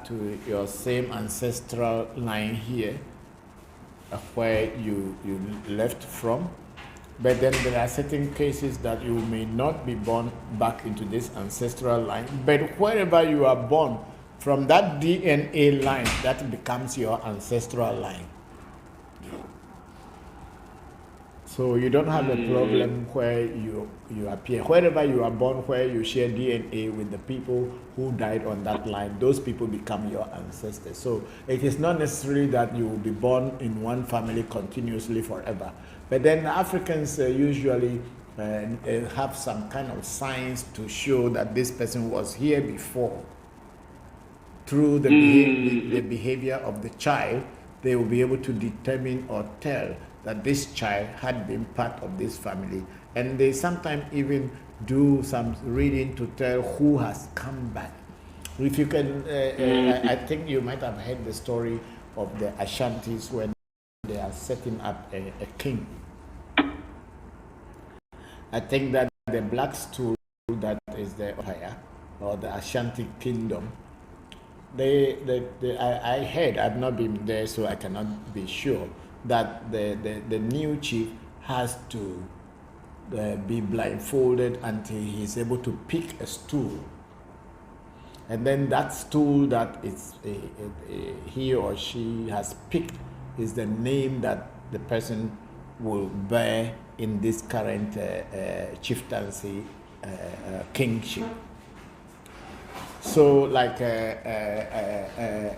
to your same ancestral line here, where you left from. But then there are certain cases that you may not be born back into this ancestral line. But wherever you are born, from that DNA line, that becomes your ancestral line. So you don't have a problem where you appear. Wherever you are born, where you share DNA with the people who died on that line, those people become your ancestors. So it is not necessary that you will be born in one family continuously forever. But then Africans usually have some kind of signs to show that this person was here before. Through the behavior of the child, they will be able to determine or tell that this child had been part of this family. And they sometimes even do some reading to tell who has come back. If you can, I think you might have heard the story of the Ashantis when they are setting up a king. I think that the black stool that is the empire or the Ashanti kingdom, I heard, I've not been there, so I cannot be sure, that the new chief has to be blindfolded until he is able to pick a stool. And then that stool that he or she has picked is the name that the person will bear in this current chieftaincy kingship. So like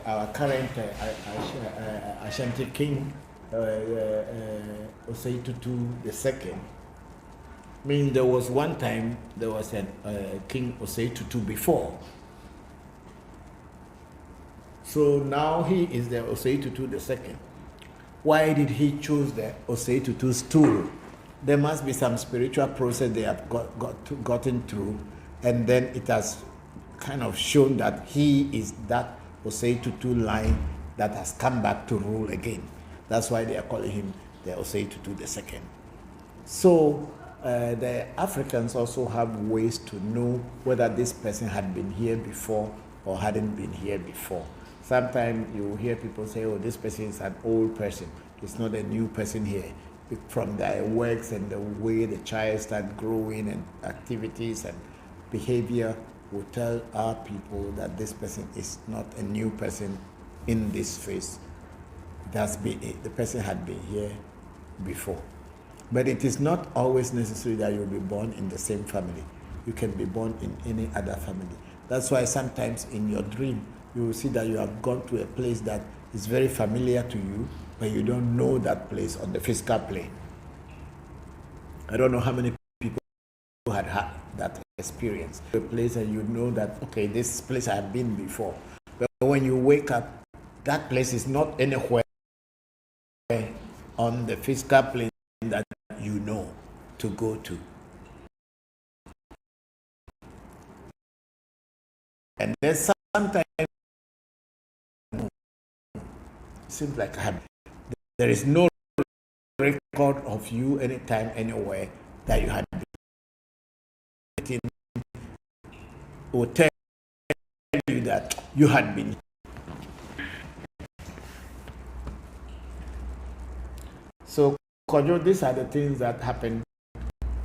our current Ashanti king, Osei Tutu II, means there was one time there was a King Osei Tutu before. So now he is the Osei Tutu II. Why did he choose the Osei Tutu stool? There must be some spiritual process they have gotten through, and then it has kind of shown that he is that Osei Tutu line that has come back to rule again. That's why they are calling him the Osei Tutu II. So the Africans also have ways to know whether this person had been here before or hadn't been here before. Sometimes you hear people say, oh, this person is an old person. It's not a new person here. From their works and the way the child starts growing and activities and behavior will tell our people that this person is not a new person in this phase. The person had been here before. But it is not always necessary that you'll be born in the same family. You can be born in any other family. That's why sometimes in your dream, you will see that you have gone to a place that is very familiar to you, but you don't know that place on the physical plane. I don't know how many people had that experience. A place and you know that, okay, this place I have been before. But when you wake up, that place is not anywhere on the physical plane that you know to go to. And then sometimes it seems like there is no record of you anytime, anywhere that you had been. Will tell you that you had been. So, Kojo, these are the things that happen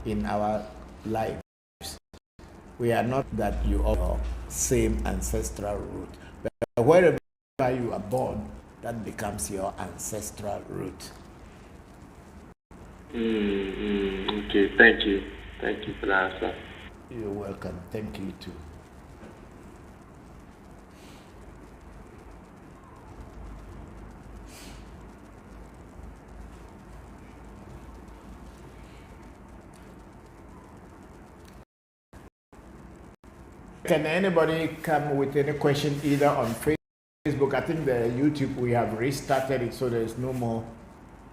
in our lives. We are not that you are same ancestral root, but wherever you are born, that becomes your ancestral root. Okay, thank you. Thank you for the answer. You're welcome. Thank you too. Can anybody come with any question either on Facebook? I think the YouTube, we have restarted it, so there's no more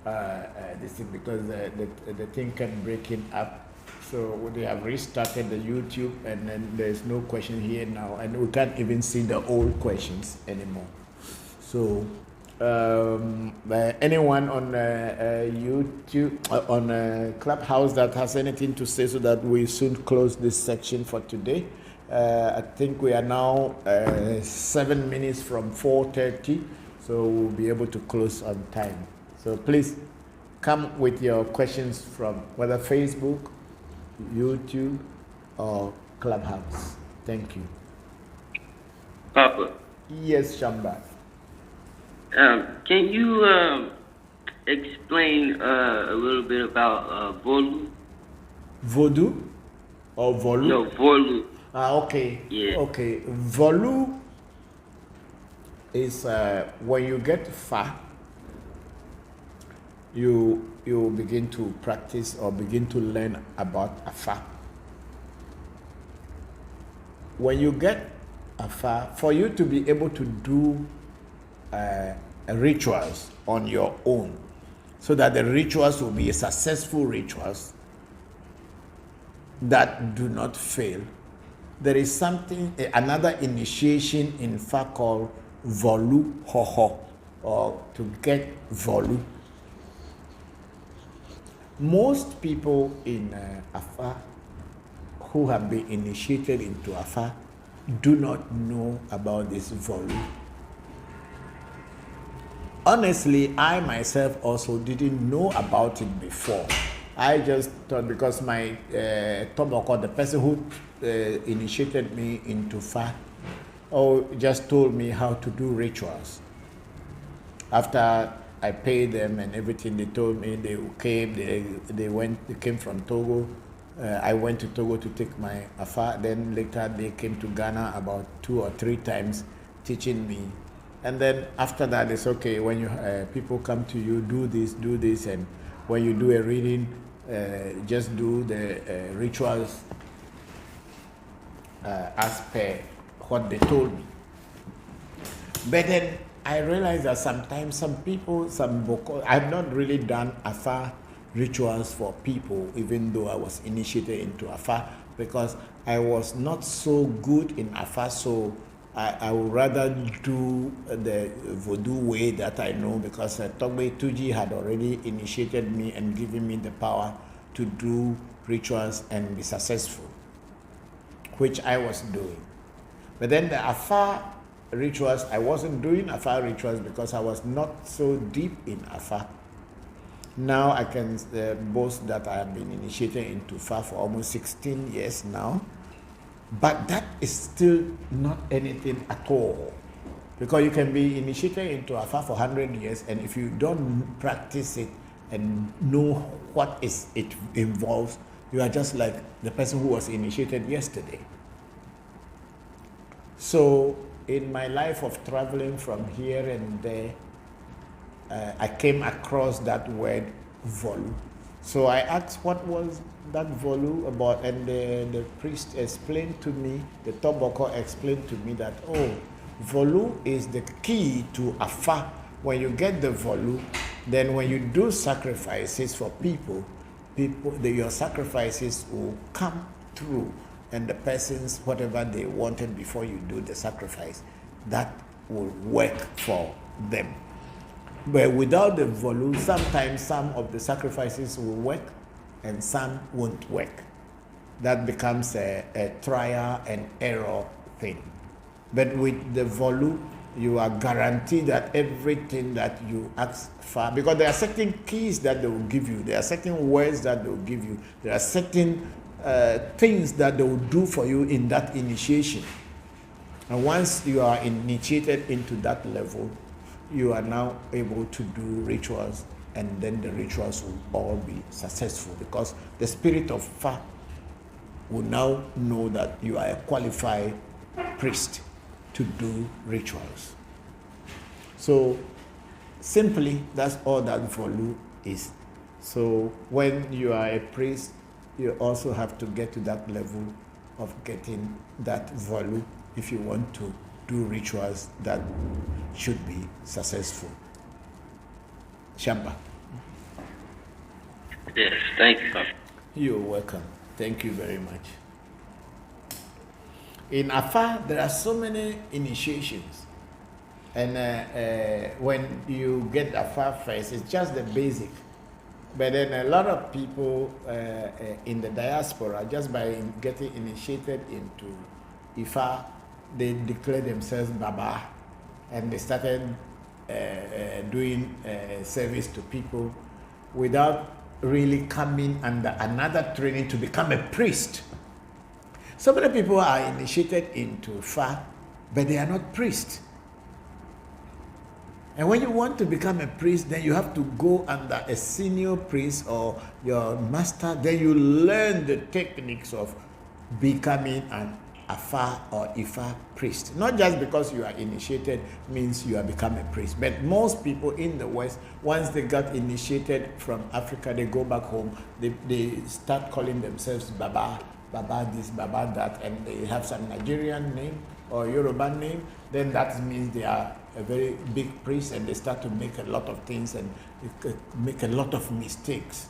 this thing, because the thing can break it up. So they have restarted the YouTube, and then there's no question here now, and we can't even see the old questions anymore. So anyone on YouTube, on Clubhouse that has anything to say, so that we soon close this section for today. I think we are now 7 minutes from 4:30, so we'll be able to close on time. So please come with your questions from whether Facebook, YouTube, or Clubhouse. Thank you. Papa. Yes, Shamba. Can you explain a little bit about Vodu? Vodu or Volu? No, Vodu. Okay. Yeah. Okay. Volu is when you get far, you begin to practice or begin to learn about Afa. When you get Afa, for you to be able to do rituals on your own, so that the rituals will be successful rituals that do not fail, there is something, another initiation in Fa called Volu Hoho, or to get Volu. Most people in Afa who have been initiated into Afa do not know about this Volu. Honestly, I myself also didn't know about it before. I just thought because my Tomoko, the person who initiated me into Fa, just told me how to do rituals. After I paid them and everything, they told me they came. They came from Togo. I went to Togo to take my Afa. Then later they came to Ghana about 2 or 3 times, teaching me. And then after that, it's okay. When you people come to you, do this, and when you do a reading, just do the rituals as per what they told me. But then I realized that sometimes some people, I've not really done Afa rituals for people, even though I was initiated into Afa, because I was not so good in Afa, so I would rather do the Voodoo way that I know, because Togbe Tuji had already initiated me and given me the power to do rituals and be successful, which I was doing. But then the Afa rituals, I wasn't doing Afa rituals because I was not so deep in Afa. Now I can boast that I have been initiated into Afa for almost 16 years now. But that is still not anything at all. Because you can be initiated into Afa for 100 years, and if you don't practice it and know what it involves, you are just like the person who was initiated yesterday. So in my life of traveling from here and there, I came across that word Volu. So I asked what was that Volu about, and the priest explained to me, the Toboko explained to me that, Volu is the key to Afa. When you get the Volu, then when you do sacrifices for people, your sacrifices will come through, and the persons, whatever they wanted before you do the sacrifice, that will work for them. But without the Volu, sometimes some of the sacrifices will work and some won't work. That becomes a trial and error thing. But with the Volu, you are guaranteed that everything that you ask for, because there are certain keys that they will give you, there are certain words that they will give you, there are certain things that they will do for you in that initiation. And once you are initiated into that level, you are now able to do rituals, and then the rituals will all be successful, because the spirit of Fa will now know that you are a qualified priest to do rituals. So simply, that's all that Volu is. So when you are a priest, you also have to get to that level of getting that Volu if you want to do rituals that should be successful. Shamba. Yes, thank you, Papa. You're welcome. Thank you very much. In Afa, there are so many initiations. And when you get Afa first, it's just the basic. But then a lot of people in the diaspora, just by getting initiated into Ifa, they declared themselves Baba, and they started doing service to people without really coming under another training to become a priest. So many people are initiated into Ifa, but they are not priests. And when you want to become a priest, then you have to go under a senior priest or your master. Then you learn the techniques of becoming an Afa or Ifa priest. Not just because you are initiated means you have become a priest. But most people in the West, once they got initiated from Africa, they go back home, they start calling themselves Baba, Baba this, Baba that, and they have some Nigerian name or Yoruba name. Then that means they are a very big priest, and they start to make a lot of things and make a lot of mistakes.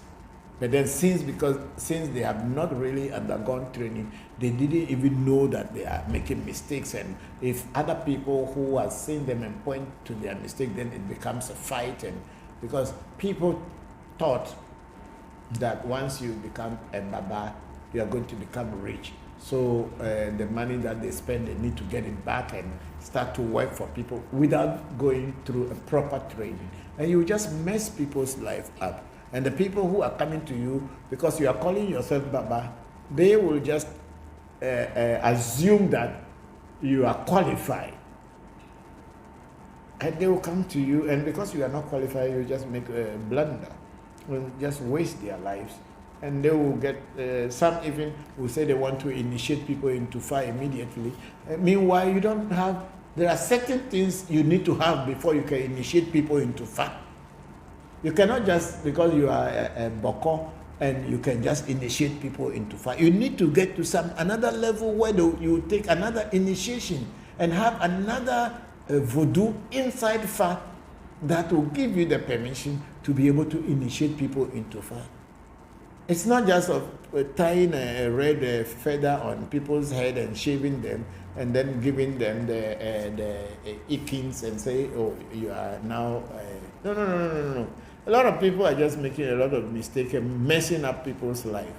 But then since they have not really undergone training, they didn't even know that they are making mistakes. And if other people who have seen them and point to their mistake, then it becomes a fight. And because people thought that once you become a Baba, you are going to become rich. So the money that they spend, they need to get it back and start to work for people without going through a proper training. And you just mess people's life up. And the people who are coming to you, because you are calling yourself Baba, they will just assume that you are qualified. And they will come to you, and because you are not qualified, you just make a blunder. Will just waste their lives. And they will get, some even will say they want to initiate people into fire immediately. Meanwhile, there are certain things you need to have before you can initiate people into fire. You cannot just, because you are a Bokor, and you can just initiate people into fire. You need to get to another level where you take another initiation and have another voodoo inside fire that will give you the permission to be able to initiate people into fire. It's not just of tying a red feather on people's head and shaving them and then giving them the ickings and say, oh, you are now... No. A lot of people are just making a lot of mistakes and messing up people's life.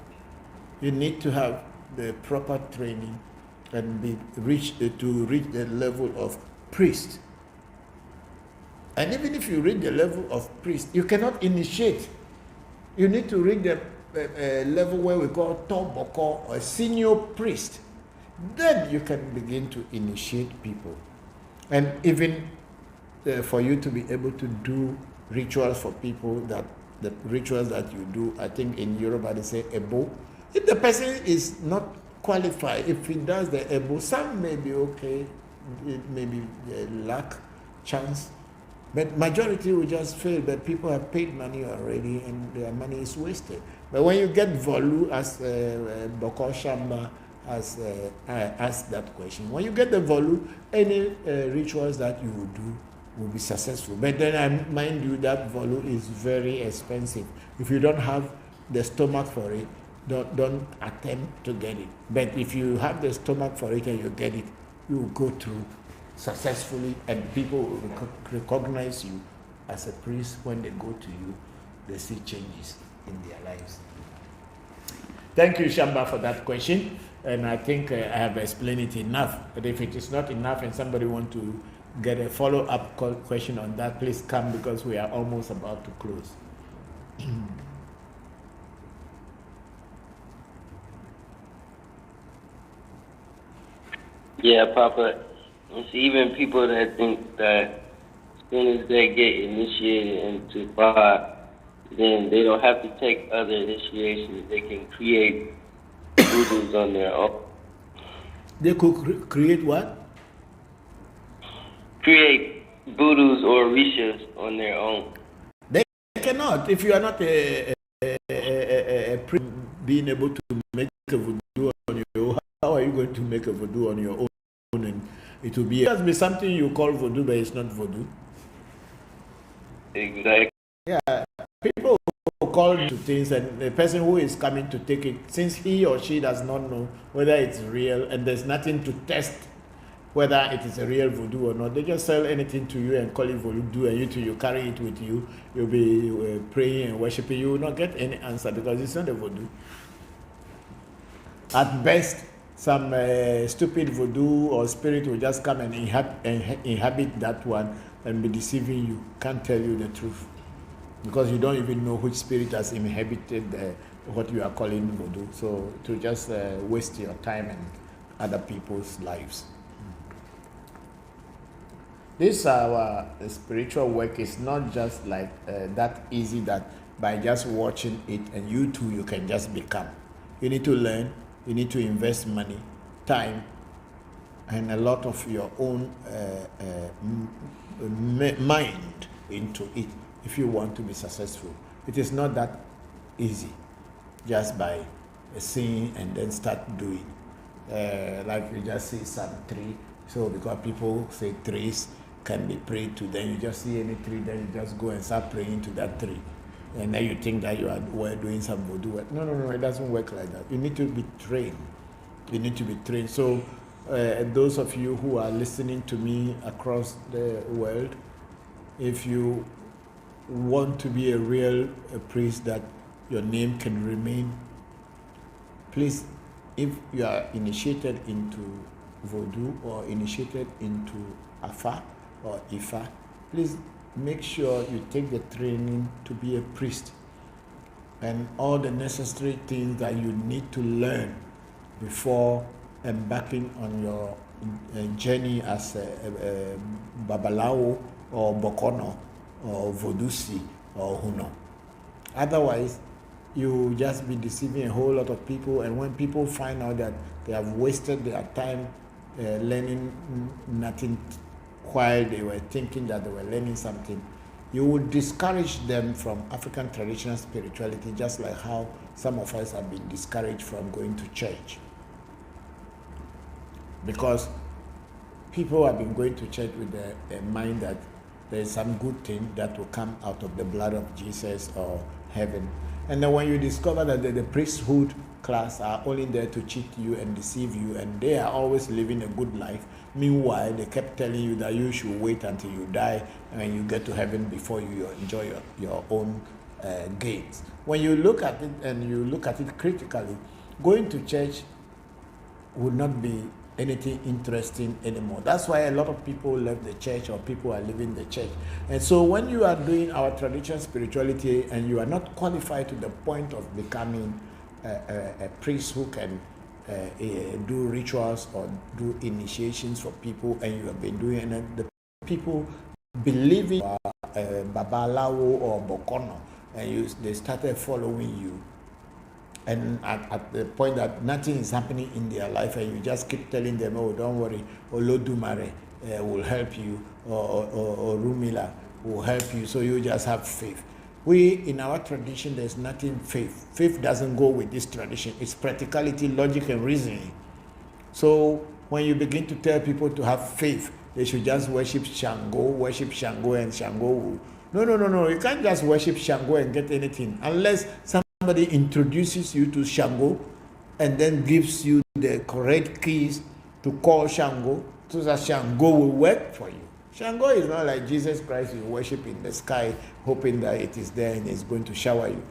You need to have the proper training and reach the level of priest. And even if you reach the level of priest, you cannot initiate. You need to reach the level where we call top Bokor or senior priest. Then you can begin to initiate people. And even for you to be able to do rituals for people, that the rituals that you do, I think in Yoruba they say Ebo. If the person is not qualified, if he does the Ebo, some may be okay, it may be luck, chance, but majority will just fail. But people have paid money already and their money is wasted. But when you get Vodu, as Bokor Shamba has asked that question, when you get the Vodu, any rituals that you will do will be successful. But then I mind you that Vodu is very expensive. If you don't have the stomach for it, don't attempt to get it. But if you have the stomach for it and you get it, you will go through successfully, and people will recognize you as a priest. When they go to you, they see changes in their lives. Thank you, Shamba, for that question. And I think I have explained it enough. But if it is not enough and somebody wants to get a follow-up question on that, please come, because we are almost about to close. Yeah, Papa. It's even people that think that as soon as they get initiated into fire, then they don't have to take other initiations. They can create voodoos on their own. They could create what? Create voodoos or rishas on their own. They cannot. If you are not a priest, being able to make a voodoo on your own, how are you going to make a voodoo on your own? And it will be, something you call voodoo, but it's not voodoo. Exactly. Yeah, people call to things, and the person who is coming to take it, since he or she does not know whether it's real, and there's nothing to test whether it is a real voodoo or not, they just sell anything to you and call it voodoo, and you carry it with you. You'll be praying and worshiping. You will not get any answer because it's not a voodoo. At best, some stupid voodoo or spirit will just come and inhabit that one and be deceiving you, can't tell you the truth. Because you don't even know which spirit has inhabited what you are calling voodoo. So to just waste your time and other people's lives. This our spiritual work is not just like that easy that by just watching it and you too you can just become. You need to learn, you need to invest money, time, and a lot of your own mind into it if you want to be successful. It is not that easy just by seeing and then start doing. Like you just see some tree, so because people say trees can be prayed to, then you just see any tree, then you just go and start praying to that tree. And then you think that you are doing some voodoo work. No, it doesn't work like that. You need to be trained. You need to be trained. So those of you who are listening to me across the world, if you want to be a real priest that your name can remain, please, if you are initiated into voodoo or initiated into Afa or Ifa, please make sure you take the training to be a priest and all the necessary things that you need to learn before embarking on your journey as a Babalawo or Bokono or Vodusi or Huno. Otherwise, you just be deceiving a whole lot of people, and when people find out that they have wasted their time learning nothing while they were thinking that they were learning something, you would discourage them from African traditional spirituality, just like how some of us have been discouraged from going to church. Because people have been going to church with a mind that there is some good thing that will come out of the blood of Jesus or heaven. And then when you discover that the priesthood class are only there to cheat you and deceive you, and they are always living a good life, meanwhile they kept telling you that you should wait until you die and you get to heaven before you enjoy your own gains. When you look at it and you look at it critically, going to church would not be anything interesting anymore. That's why a lot of people left the church, or people are leaving the church. And so when you are doing our traditional spirituality and you are not qualified to the point of becoming a priest who can do rituals or do initiations for people, and you have been doing it, and the people believing Babalawo or Bokono, and they started following you, and at the point that nothing is happening in their life, and you just keep telling them, oh, don't worry, Olodumare will help you, or Rumila will help you, so you just have faith. In our tradition, there's nothing faith. Faith doesn't go with this tradition. It's practicality, logic, and reasoning. So when you begin to tell people to have faith, they should just worship Shango, and Shango. No. You can't just worship Shango and get anything unless somebody introduces you to Shango and then gives you the correct keys to call Shango so that Shango will work for you. Shango is not like Jesus Christ you worship in the sky hoping that it is there and it's going to shower you.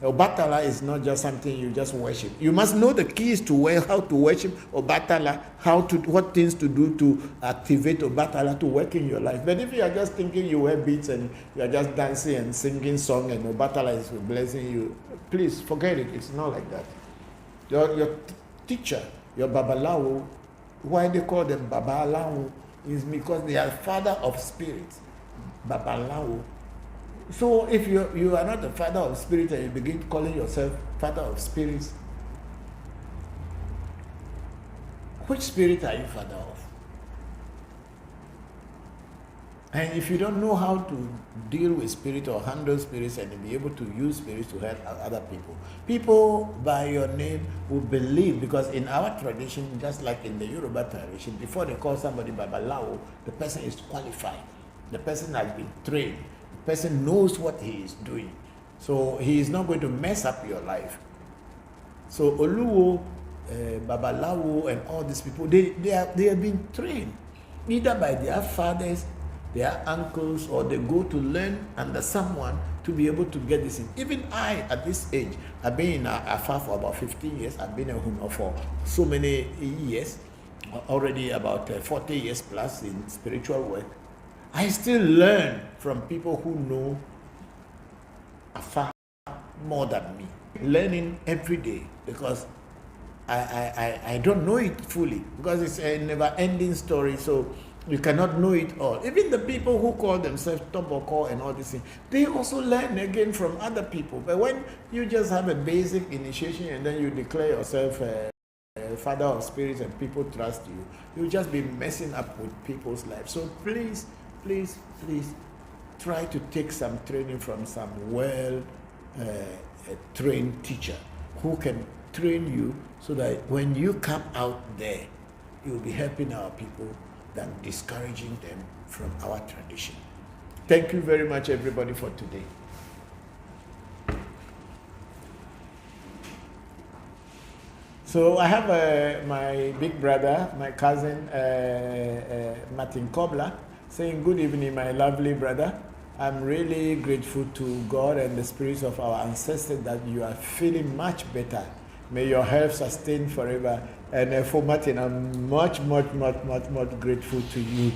Obatala is not just something you just worship. You must know the keys to how to worship Obatala, what things to do to activate Obatala to work in your life. But if you are just thinking you wear beats and you are just dancing and singing song and Obatala is blessing you, please forget it. It's not like that. Your teacher, your Babalawo, why they call them Babalawo is because they are father of spirits, Babalawo. So if you are not the father of spirits and you begin calling yourself father of spirits, which spirit are you father of? And if you don't know how to deal with spirit or handle spirits and be able to use spirits to help other people by your name will believe, because in our tradition, just like in the Yoruba tradition, before they call somebody Babalawo, the person is qualified. The person has been trained. The person knows what he is doing. So he is not going to mess up your life. So Oluwo, Babalawo, and all these people, they have been trained either by their fathers their uncles, or they go to learn under someone to be able to get this in. Even I, at this age, I've been in Afa for about 15 years. I've been a Huma for so many years, already about 40 years plus in spiritual work. I still learn from people who know Afa more than me. Learning every day, because I don't know it fully, because it's a never-ending story, so you cannot know it all. Even the people who call themselves Bokor and all these things, they also learn again from other people. But when you just have a basic initiation and then you declare yourself a father of spirits and people trust you, you'll just be messing up with people's lives. So please, please, please try to take some training from some trained teacher who can train you, so that when you come out there, you'll be helping our people than discouraging them from our tradition. Thank you very much, everybody, for today. So I have my big brother, my cousin, Martin Kobler, saying, good evening, my lovely brother. I'm really grateful to God and the spirits of our ancestors that you are feeling much better. May your health sustain forever. And for Martin, I'm much grateful to you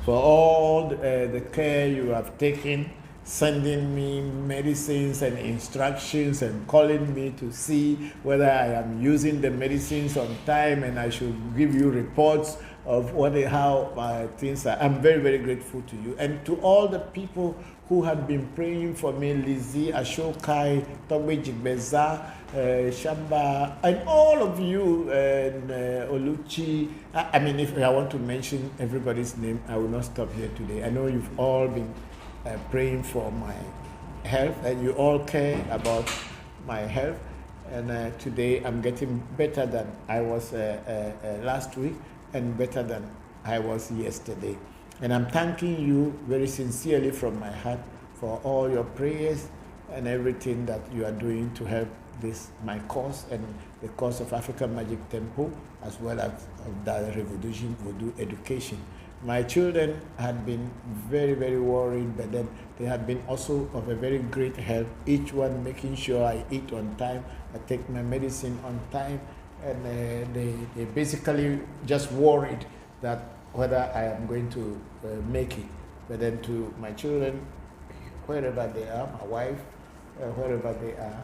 for all the care you have taken, sending me medicines and instructions and calling me to see whether I am using the medicines on time, and I should give you reports of how things are. I'm very grateful to you. And to all the people who have been praying for me, Lizzie, Ashokai, Togbe Jigbeza, Shamba, and all of you, and Oluchi. I mean, if I want to mention everybody's name, I will not stop here today. I know you've all been praying for my health, and you all care about my health. And today I'm getting better than I was last week, and better than I was yesterday. And I'm thanking you very sincerely from my heart for all your prayers and everything that you are doing to help this, my cause, and the cause of African Magic Temple, as well as of the Revolution Voodoo education. My children had been very worried, but then they had been also of a very great help, each one making sure I eat on time, I take my medicine on time, and they basically just worried that whether I am going to make it. But then to my children, wherever they are, my wife, wherever they are,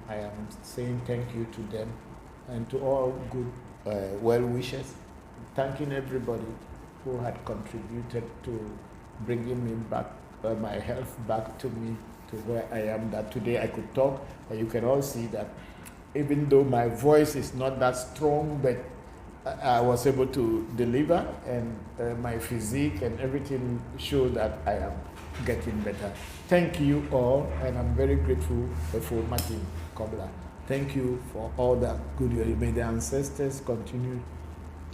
I am saying thank you to them, and to all good well-wishers, thanking everybody who had contributed to bringing me back, my health back to me, to where I am, that today I could talk. And you can all see that even though my voice is not that strong, but I was able to deliver, and my physique and everything show that I am getting better. Thank you all, and I'm very grateful for Martin Kobler. Thank you for all that good you. May the ancestors continue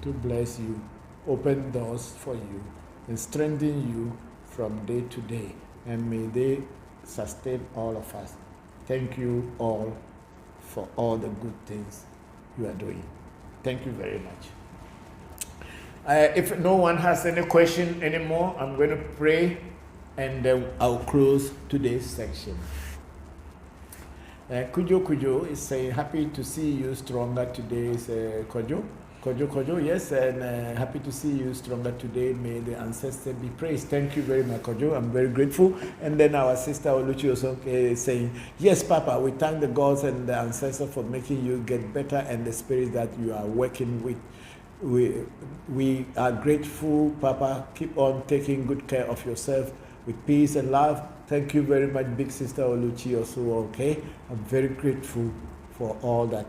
to bless you, open doors for you, and strengthen you from day to day, and may they sustain all of us. Thank you all for all the good things you are doing. Thank you very much. If no one has any question anymore, I'm going to pray, and then I'll close today's section. Kujo is saying, happy to see you stronger today. Kojo, yes, and happy to see you stronger today. May the ancestors be praised. Thank you very much, Kojo. I'm very grateful. And then our sister Oluchi also is saying, yes, Papa, we thank the gods and the ancestors for making you get better, and the spirit that you are working with. We are grateful, Papa. Keep on taking good care of yourself with peace and love. Thank you very much, big sister Oluchi also, okay? I'm very grateful for all that,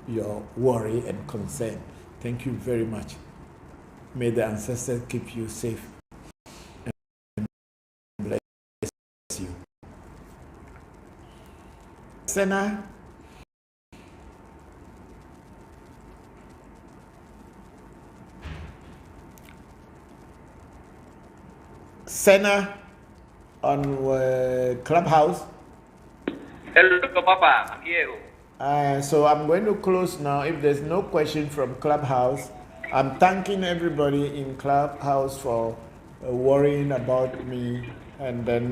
your worry and concern. Thank you very much. May the ancestors keep you safe and bless you. Senna, on Clubhouse. Hello, Papa. I'm here. So I'm going to close now. If there's no question from Clubhouse, I'm thanking everybody in Clubhouse for worrying about me and then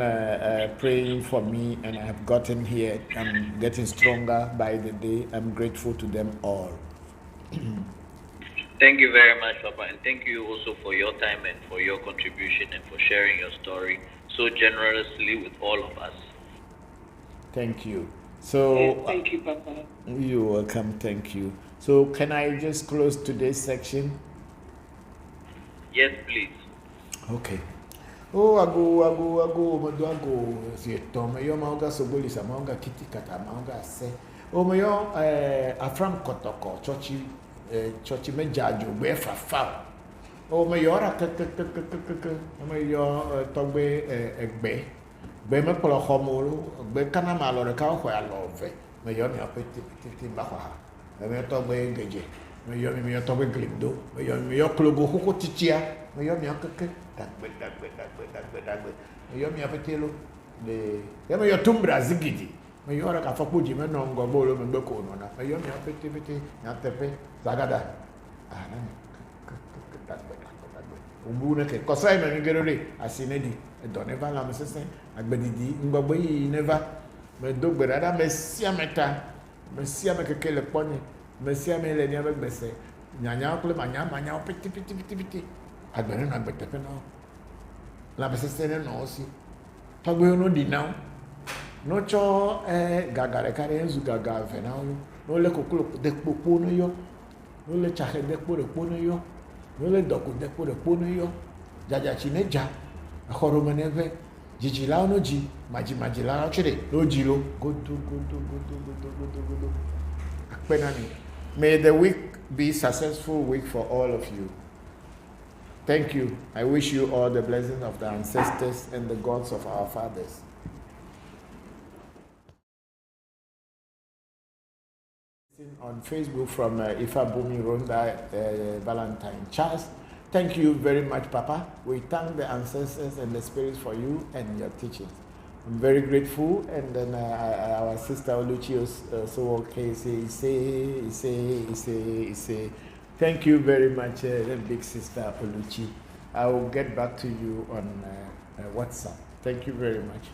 praying for me, and I have gotten here. I'm getting stronger by the day. I'm grateful to them all. Thank you very much, Papa, and thank you also for your time and for your contribution and for sharing your story so generously with all of us. Thank you. So thank you, Papa. You're welcome. Thank you. So can I just close today's section? Yes, please. Okay. Oh, ago, maduago. Si tome yo mauga soboli sa mauga kiti kata mauga se. Oh, mayo afram kotoko chochi mejajo be fa. Oh, mayo ra mayo togbe egbe. Be me polo khomulu be kana malo re ka ho ya love. Mayo mi apeti ba ha. Me togbe geje. Mayo mi togbe glindo. Mayo klogo hoko titia. Mayo mi akeke. Dagbe. Yo mi apetelo de yama yo tumbra zigidi. Me yo ra ka fapoji me no ngo bolo me gbe ko no na. Me yo mi apete na tepe zagada. Ah na. Dagbe. Umbu ne ke kosai me ngerore asinedi. E don never la me sesen agbedidi ngbo yi never. Me dogbe rada me sia meta. Me sia me keke le poni. Me sia me le ni abegbese. Nyanya kule manya piti. Agbere na agbetepe na. La besesene no si. Tagbe no di now. No cho gagare kare enzu gaga ve na no le kokolo de popo no yo. No le chahe de popo no yo. No le doku de popo no yo. Jaja chineja. Akhoro meneve. Jiji la no ji. Maji la no chire. No ji lo. Go to. Akpenani. May the week be successful week for all of you. Thank you. I wish you all the blessings of the ancestors and the gods of our fathers. On Facebook from Ifabumi Ronda Valentine. Charles, thank you very much, Papa. We thank the ancestors and the spirits for you and your teachings. I'm very grateful. And then our sister Oluchi so okay, say. Thank you very much, big sister Oluchi. I will get back to you on WhatsApp. Thank you very much.